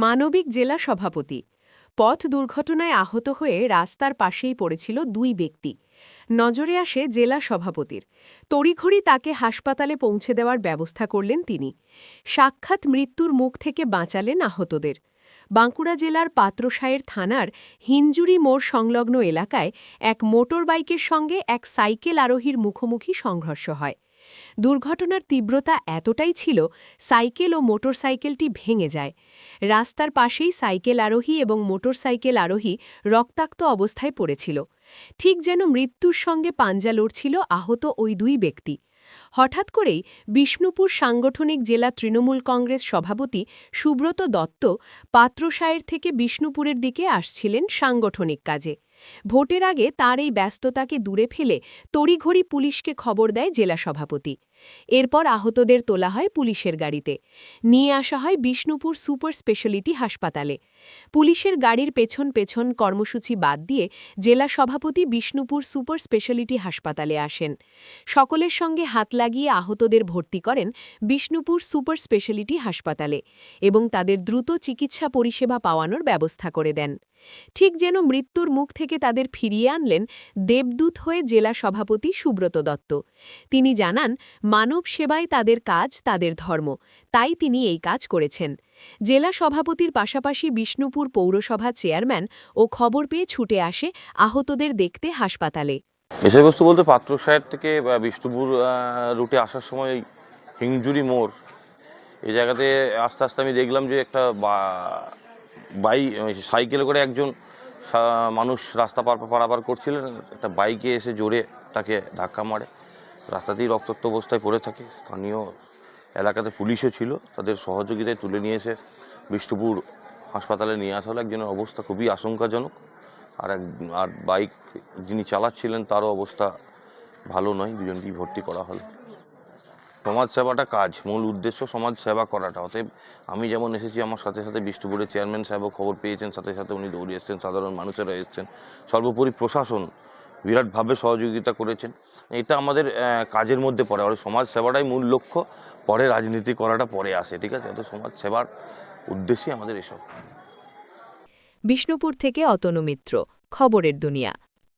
মানবিক জেলা সভাপতি পথ দুর্ঘটনায় আহত হয়ে রাস্তার পাশেই পড়েছিল দুই ব্যক্তি। নজরে আসে জেলা সভাপতির। তড়িঘড়ি তাকে হাসপাতালে পৌঁছে দেওয়ার ব্যবস্থা করলেন তিনি। সাক্ষাৎ মৃত্যুর মুখ থেকে বাঁচালেন আহতদের। বাঁকুড়া জেলার পাত্রসায়ের থানার হিঞ্জুরি মোড় সংলগ্ন এলাকায় এক মোটর বাইকের সঙ্গে এক সাইকেল আরোহীর মুখোমুখি সংঘর্ষ হয়। দুর্ঘটনার তীব্রতা এতটাই ছিল, সাইকেল ও মোটরসাইকেলটি ভেঙে যায়। রাস্তার পাশেই সাইকেল আরোহী এবং মোটরসাইকেল আরোহী রক্তাক্ত অবস্থায় পড়েছিল। ঠিক যেন মৃত্যুর সঙ্গে পাঞ্জা লড়ছিল আহত ওই দুই ব্যক্তি। হঠাৎ করেই বিষ্ণুপুর সাংগঠনিক জেলা তৃণমূল কংগ্রেস সভাপতি সুব্রত দত্ত পাত্রসায়ের থেকে বিষ্ণুপুরের দিকে আসছিলেন সাংগঠনিক কাজে। ভোটের আগে তার এই ব্যস্ততাকে দূরে ফেলে তড়িঘড়ি পুলিশকে খবর দেয় জেলা সভাপতি। এরপর আহতদের তোলা হয় পুলিশের গাড়িতে, নিয়ে আসা হয় বিষ্ণুপুর সুপার স্পেশালিটি হাসপাতালে। পুলিশের গাড়ির পেছন পেছন কর্মসূচি বাদ দিয়ে জেলা সভাপতি বিষ্ণুপুর সুপার স্পেশালিটি হাসপাতালে আসেন। সকলের সঙ্গে হাত লাগিয়ে আহতদের ভর্তি করেন বিষ্ণুপুর সুপার স্পেশালিটি হাসপাতালে এবং তাদের দ্রুত চিকিৎসা পরিষেবা পাওয়ানোর ব্যবস্থা করে দেন। ঠিক যেন মৃত্যুর মুখ থেকে তাদের ফিরিয়ে আনলেন দেবদূত হয়ে জেলা সভাপতি সুব্রত দত্ত। তিনি জানান, মানব সেবায় তাদের কাজ, তাদের ধর্ম, তাই তিনি এই কাজ করেছেন। জেলা সভাপতির পাশাপাশি বিষ্ণুপুর পৌরসভা চেয়ারম্যান ও খবর পেয়ে ছুটে আসে আহতদের দেখতে হাসপাতালে। বিষয়বস্তু বলতে পাত্রসায়ের থেকে বিষ্ণুপুর রুটে আসার সময় হিঞ্জুরি মোড় এই জায়গাতে আস্তে আস্তে আমি দেখলাম যে একটা সাইকেলে করে একজন মানুষ রাস্তা পারাপার করছিলেন। একটা বাইকে এসে জোরে তাকে ধাক্কা মারে, রাস্তাতেই রক্তাক্ত অবস্থায় পড়ে থাকে। স্থানীয় এলাকাতে পুলিশও ছিল, তাদের সহযোগিতায় তুলে নিয়ে এসে বিষ্ণুপুর হাসপাতালে নিয়ে আসা হলো। একজনের অবস্থা খুবই আশঙ্কাজনক, আর বাইক যিনি চালাচ্ছিলেন তারও অবস্থা ভালো নয়। দুজনকেই ভর্তি করা হলো। সমাজ সেবাটা কাজ, মূল উদ্দেশ্য সমাজ সেবা করাটা। অতএব আমি যেমন এসেছি, আমার সাথে সাথে বিষ্ণুপুরের চেয়ারম্যান সাহেবও খবর পেয়েছেন, সাথে সাথে উনি দৌড়ে এসেছেন, সাধারণ মানুষেরা এসেছেন, সর্বোপরি প্রশাসন বিরাটভাবে সহযোগিতা করেছেন। এটা আমাদের কাজের মধ্যে পড়ে। আর সমাজ সেবাটাই মূল লক্ষ্য, পরে রাজনীতি করাটা পরে আসে, ঠিক আছে? অত সমাজ সেবার উদ্দেশ্যে আমাদের এসব। বিষ্ণুপুর থেকে অতনু মিত্র, খবরের দুনিয়া।